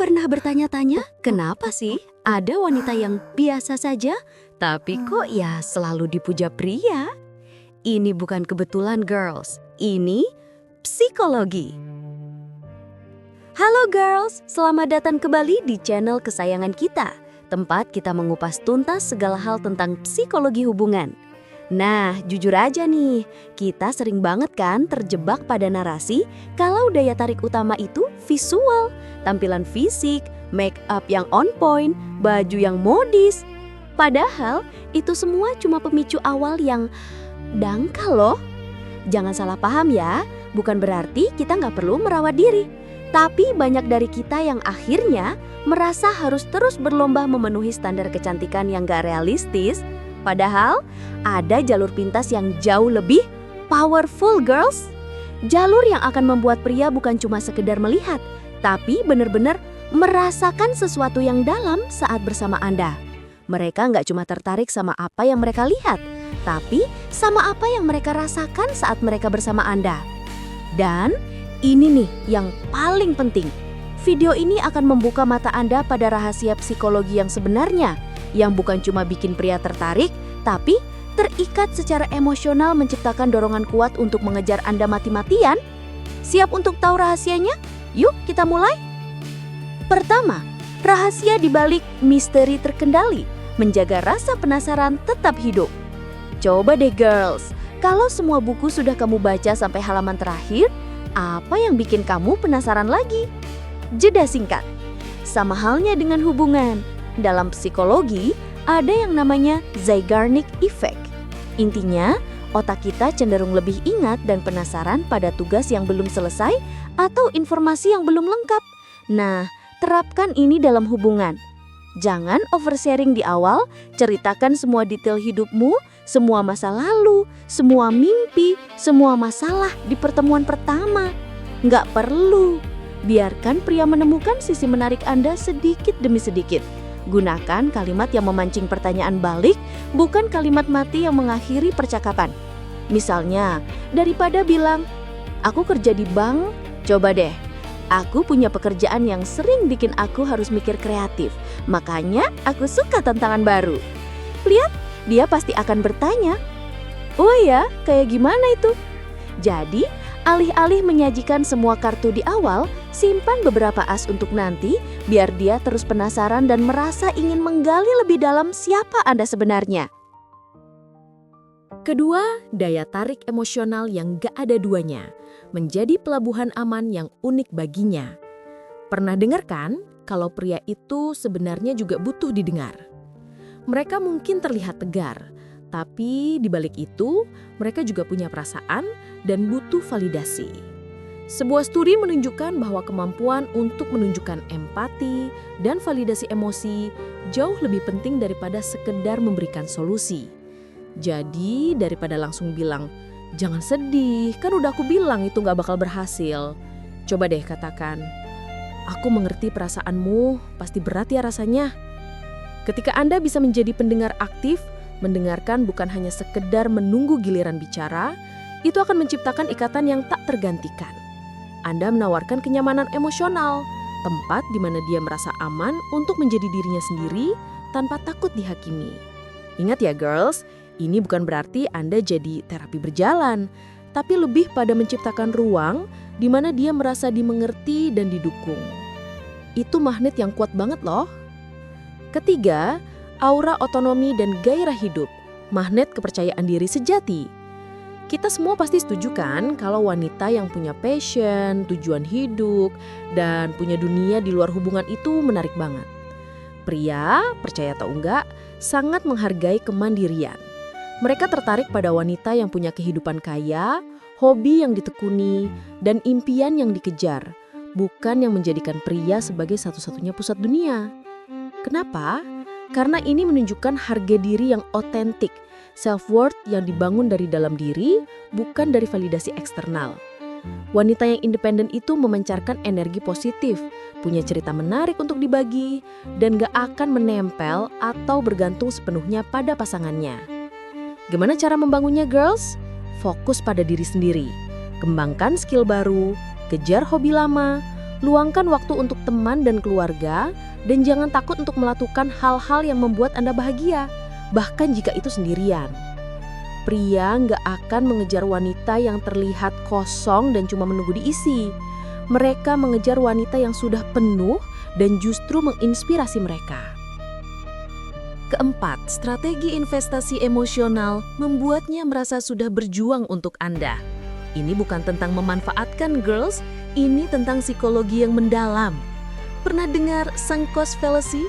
Pernah bertanya-tanya, kenapa sih ada wanita yang biasa saja, tapi kok ya selalu dipuja pria? Ini bukan kebetulan, girls. Ini psikologi. Halo girls, selamat datang kembali di channel kesayangan kita, tempat kita mengupas tuntas segala hal tentang psikologi hubungan. Nah, jujur aja nih, kita sering banget kan terjebak pada narasi kalau daya tarik utama itu visual, tampilan fisik, make up yang on point, baju yang modis. Padahal itu semua cuma pemicu awal yang dangkal loh. Jangan salah paham ya, bukan berarti kita nggak perlu merawat diri. Tapi banyak dari kita yang akhirnya merasa harus terus berlomba memenuhi standar kecantikan yang gak realistis. Padahal ada jalur pintas yang jauh lebih powerful, girls. Jalur yang akan membuat pria bukan cuma sekedar melihat, tapi benar-benar merasakan sesuatu yang dalam saat bersama Anda. Mereka nggak cuma tertarik sama apa yang mereka lihat, tapi sama apa yang mereka rasakan saat mereka bersama Anda. Dan ini nih yang paling penting. Video ini akan membuka mata Anda pada rahasia psikologi yang sebenarnya, yang bukan cuma bikin pria tertarik, tapi terikat secara emosional menciptakan dorongan kuat untuk mengejar Anda mati-matian. Siap untuk tahu rahasianya? Yuk kita mulai. Pertama, rahasia di balik misteri terkendali, menjaga rasa penasaran tetap hidup. Coba deh girls, kalau semua buku sudah kamu baca sampai halaman terakhir, apa yang bikin kamu penasaran lagi? Jeda singkat. Sama halnya dengan hubungan. Dalam psikologi, ada yang namanya Zeigarnik Effect. Intinya, otak kita cenderung lebih ingat dan penasaran pada tugas yang belum selesai atau informasi yang belum lengkap. Nah, terapkan ini dalam hubungan. Jangan oversharing di awal, ceritakan semua detail hidupmu, semua masa lalu, semua mimpi, semua masalah di pertemuan pertama. Nggak perlu. Biarkan pria menemukan sisi menarik Anda sedikit demi sedikit. Gunakan kalimat yang memancing pertanyaan balik, bukan kalimat mati yang mengakhiri percakapan. Misalnya, daripada bilang, "Aku kerja di bank," coba deh, "Aku punya pekerjaan yang sering bikin aku harus mikir kreatif, makanya aku suka tantangan baru." Lihat, dia pasti akan bertanya, "Oh ya, kayak gimana itu?" Jadi, alih-alih menyajikan semua kartu di awal, simpan beberapa as untuk nanti, biar dia terus penasaran dan merasa ingin menggali lebih dalam siapa Anda sebenarnya. Kedua, daya tarik emosional yang gak ada duanya, menjadi pelabuhan aman yang unik baginya. Pernah dengar kan, kalau pria itu sebenarnya juga butuh didengar? Mereka mungkin terlihat tegar, tapi di balik itu, mereka juga punya perasaan dan butuh validasi. Sebuah studi menunjukkan bahwa kemampuan untuk menunjukkan empati dan validasi emosi jauh lebih penting daripada sekedar memberikan solusi. Jadi, daripada langsung bilang, "Jangan sedih, kan udah aku bilang itu gak bakal berhasil." Coba deh katakan, "Aku mengerti perasaanmu, pasti berat ya rasanya." Ketika Anda bisa menjadi pendengar aktif, mendengarkan bukan hanya sekedar menunggu giliran bicara, itu akan menciptakan ikatan yang tak tergantikan. Anda menawarkan kenyamanan emosional, tempat di mana dia merasa aman untuk menjadi dirinya sendiri tanpa takut dihakimi. Ingat ya girls, ini bukan berarti Anda jadi terapi berjalan, tapi lebih pada menciptakan ruang di mana dia merasa dimengerti dan didukung. Itu magnet yang kuat banget loh. Ketiga, aura otonomi dan gairah hidup, magnet kepercayaan diri sejati. Kita semua pasti setuju kan kalau wanita yang punya passion, tujuan hidup, dan punya dunia di luar hubungan itu menarik banget. Pria, percaya atau enggak, sangat menghargai kemandirian. Mereka tertarik pada wanita yang punya kehidupan kaya, hobi yang ditekuni, dan impian yang dikejar, bukan yang menjadikan pria sebagai satu-satunya pusat dunia. Kenapa? Karena ini menunjukkan harga diri yang otentik, self-worth yang dibangun dari dalam diri, bukan dari validasi eksternal. Wanita yang independen itu memancarkan energi positif, punya cerita menarik untuk dibagi, dan gak akan menempel atau bergantung sepenuhnya pada pasangannya. Gimana cara membangunnya girls? Fokus pada diri sendiri, kembangkan skill baru, kejar hobi lama, Luangkan waktu untuk teman dan keluarga, dan jangan takut untuk melakukan hal-hal yang membuat Anda bahagia, bahkan jika itu sendirian. Pria nggak akan mengejar wanita yang terlihat kosong dan cuma menunggu diisi. Mereka mengejar wanita yang sudah penuh dan justru menginspirasi mereka. Keempat, strategi investasi emosional membuatnya merasa sudah berjuang untuk Anda. Ini bukan tentang memanfaatkan girls, ini tentang psikologi yang mendalam. Pernah dengar sunk cost fallacy?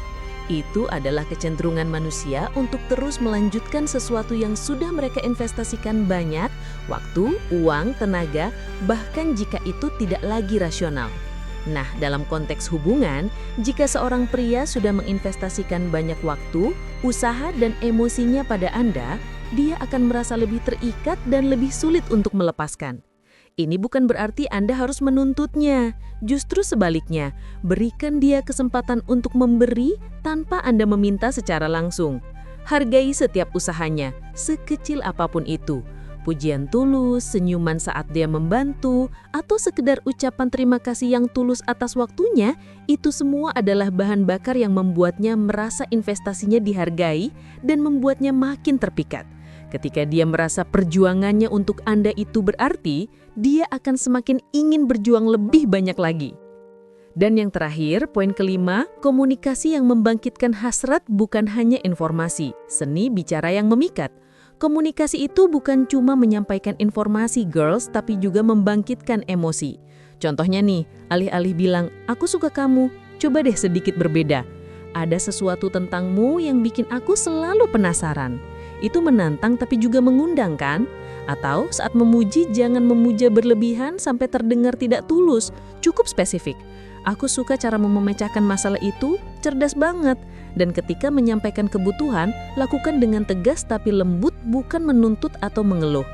Itu adalah kecenderungan manusia untuk terus melanjutkan sesuatu yang sudah mereka investasikan banyak, waktu, uang, tenaga, bahkan jika itu tidak lagi rasional. Nah, dalam konteks hubungan, jika seorang pria sudah menginvestasikan banyak waktu, usaha, dan emosinya pada Anda, dia akan merasa lebih terikat dan lebih sulit untuk melepaskan. Ini bukan berarti Anda harus menuntutnya. Justru sebaliknya, berikan dia kesempatan untuk memberi tanpa Anda meminta secara langsung. Hargai setiap usahanya, sekecil apapun itu. Pujian tulus, senyuman saat dia membantu, atau sekedar ucapan terima kasih yang tulus atas waktunya, itu semua adalah bahan bakar yang membuatnya merasa investasinya dihargai dan membuatnya makin terpikat. Ketika dia merasa perjuangannya untuk Anda itu berarti, dia akan semakin ingin berjuang lebih banyak lagi. Dan yang terakhir, poin kelima, komunikasi yang membangkitkan hasrat bukan hanya informasi, seni bicara yang memikat. Komunikasi itu bukan cuma menyampaikan informasi girls, tapi juga membangkitkan emosi. Contohnya nih, alih-alih bilang, aku suka kamu, coba deh sedikit berbeda. Ada sesuatu tentangmu yang bikin aku selalu penasaran. Itu menantang tapi juga mengundang kan? Atau saat memuji jangan memuja berlebihan sampai terdengar tidak tulus, cukup spesifik. Aku suka cara memecahkan masalah itu, cerdas banget. Dan ketika menyampaikan kebutuhan, lakukan dengan tegas tapi lembut, bukan menuntut atau mengeluh.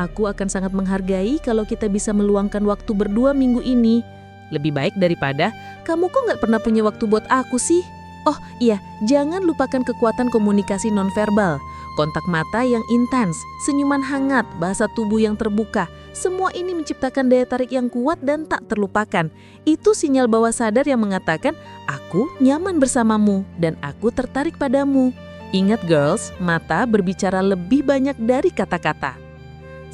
Aku akan sangat menghargai kalau kita bisa meluangkan waktu berdua minggu ini. Lebih baik daripada, kamu kok nggak pernah punya waktu buat aku sih? Oh iya, jangan lupakan kekuatan komunikasi nonverbal. Kontak mata yang intens, senyuman hangat, bahasa tubuh yang terbuka. Semua ini menciptakan daya tarik yang kuat dan tak terlupakan. Itu sinyal bawah sadar yang mengatakan, aku nyaman bersamamu dan aku tertarik padamu. Ingat girls, mata berbicara lebih banyak dari kata-kata.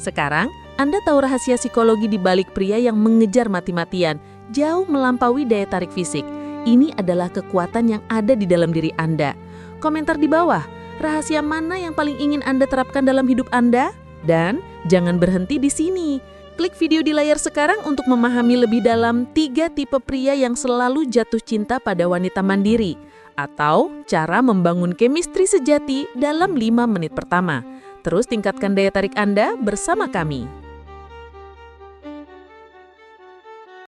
Sekarang, Anda tahu rahasia psikologi di balik pria yang mengejar mati-matian, jauh melampaui daya tarik fisik. Ini adalah kekuatan yang ada di dalam diri Anda. Komentar di bawah, rahasia mana yang paling ingin Anda terapkan dalam hidup Anda? Dan jangan berhenti di sini. Klik video di layar sekarang untuk memahami lebih dalam 3 tipe pria yang selalu jatuh cinta pada wanita mandiri. Atau cara membangun chemistry sejati dalam 5 menit pertama. Terus tingkatkan daya tarik Anda bersama kami.